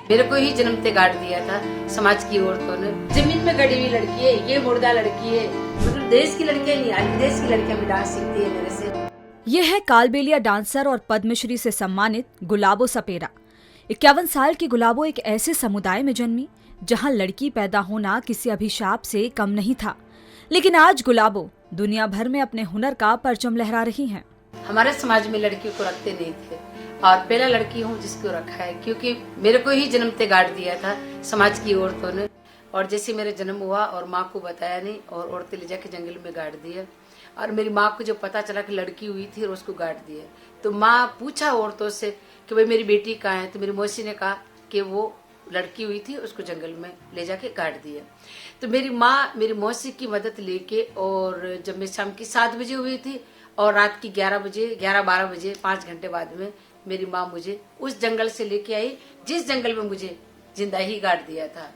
मेरे को ही जन्मते गाड़ दिया था समाज की औरतों ने। जमीन में गड़ी हुई लड़की है, ये मुर्दा लड़की है। मतलब देश की लड़कियां नहीं, आज विदेश की लड़कियां भी डांस सीखती है मेरे से। यह है कालबेलिया डांसर और पद्मश्री से सम्मानित गुलाबो सपेरा। 51 साल की गुलाबो एक ऐसे समुदाय में जन्मी जहां लड़की पैदा होना किसी अभिशाप से कम नहीं था, लेकिन आज गुलाबो दुनिया भर में अपने हुनर का परचम लहरा रही हैं। हमारे समाज में लड़कियों को रखते नहीं थे और पहला लड़की हूँ जिसको रखा है, क्योंकि मेरे को ही जन्मते गाड़ दिया था समाज की औरतों ने। और जैसे मेरा जन्म हुआ और माँ को बताया नहीं और औरतें ले जाके जंगल में गाड़ दिया। और मेरी माँ को जब पता चला कि लड़की हुई थी और उसको गाड़ दिया, तो माँ पूछा औरतों से कि भाई मेरी बेटी कहाँ है, तो मेरी मौसी ने कहा कि वो लड़की हुई थी, उसको जंगल में ले जाके गाड़ दिया। तो मेरी माँ मेरी मौसी की मदद लेके, और जब मैं शाम की 7 बजे हुई थी और रात की 11-12 बजे 5 घंटे बाद में मेरी माँ मुझे उस जंगल से लेके आई जिस जंगल में मुझे जिंदा ही गाड़ दिया था।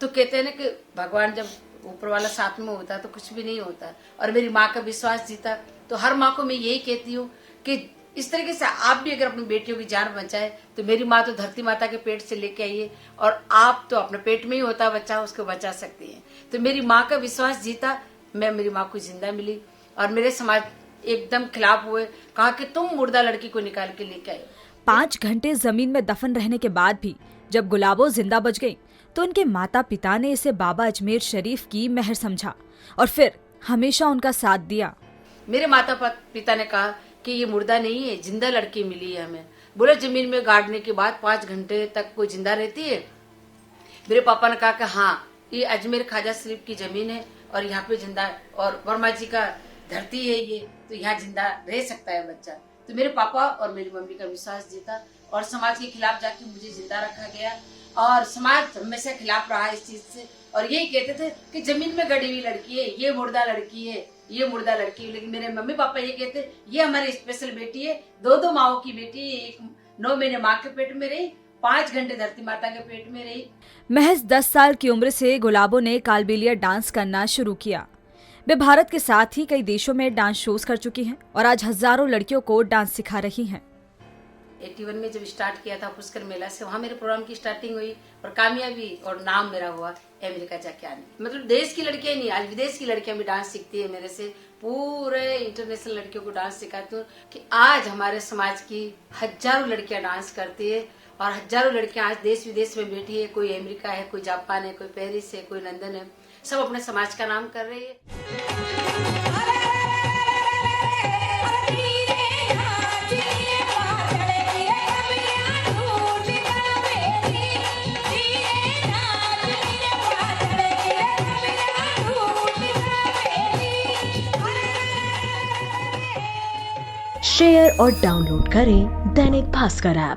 तो कहते हैं ना कि भगवान जब ऊपर वाला साथ में होता है तो कुछ भी नहीं होता। और मेरी माँ का विश्वास जीता। तो हर माँ को मैं यही कहती हूँ कि इस तरीके से आप भी अगर अपनी बेटियों की जान बचाए, तो मेरी माँ तो धरती माता के पेट से लेके आई है और आप तो अपने पेट में ही होता है बच्चा, उसको बचा सकती है। तो मेरी माँ का विश्वास जीता, मैं मेरी माँ को जिंदा मिली। और मेरे समाज एकदम खिलाफ हुए, कहा कि तुम मुर्दा लड़की को निकाल के लेके आए। 5 घंटे जमीन में दफन रहने के बाद भी जब गुलाबो जिंदा बच गई, तो उनके माता पिता ने इसे बाबा अजमेर शरीफ की मेहर समझा और फिर हमेशा उनका साथ दिया। मेरे माता पिता ने कहा कि ये मुर्दा नहीं है, जिंदा लड़की मिली है हमें। बोले जमीन में गाड़ने के बाद 5 घंटे तक कोई जिंदा रहती है। मेरे पापा ने कहा कि हाँ, ये अजमेर ख्वाजा शरीफ की जमीन है और यहाँ पे जिंदा, और वर्मा जी का धरती है ये, तो यहाँ जिंदा रह सकता है बच्चा। तो मेरे पापा और मेरी मम्मी का विश्वास जीता और समाज के खिलाफ जाके मुझे जिंदा रखा गया। और समाज हमेशा खिलाफ रहा इस चीज से और यही कहते थे कि जमीन में गड़ी हुई लड़की है, ये मुर्दा लड़की है, ये मुर्दा लड़की है। लेकिन मेरे मम्मी पापा ये कहते ये हमारी स्पेशल बेटी है, 2 माओ की बेटी है। एक 9 महीने माँ के पेट में रही, 5 घंटे धरती माता के पेट में रही। महज 10 साल की उम्र से गुलाबो ने कालबेलिया डांस करना शुरू किया। वे भारत के साथ ही कई देशों में डांस शोज कर चुकी हैं और आज हजारों लड़कियों को डांस सिखा रही हैं। 81 में जब स्टार्ट किया था पुष्कर मेला से, वहाँ मेरे प्रोग्राम की स्टार्टिंग हुई और कामयाबी और नाम मेरा हुआ अमेरिका जाके आने। मतलब देश की लड़कियां नहीं, आज विदेश की लड़कियां भी डांस सीखती है मेरे से। पूरे इंटरनेशनल लड़कियों को डांस सिखाती हूँ कि आज हमारे समाज की हजारों लड़कियां डांस करती है और हजारों लड़कियां आज देश विदेश में बैठी है। कोई अमेरिका है, कोई जापान है, कोई पेरिस है, कोई लंदन है, सब अपने समाज का नाम कर रही है। शेयर और डाउनलोड करें दैनिक भास्कर ऐप।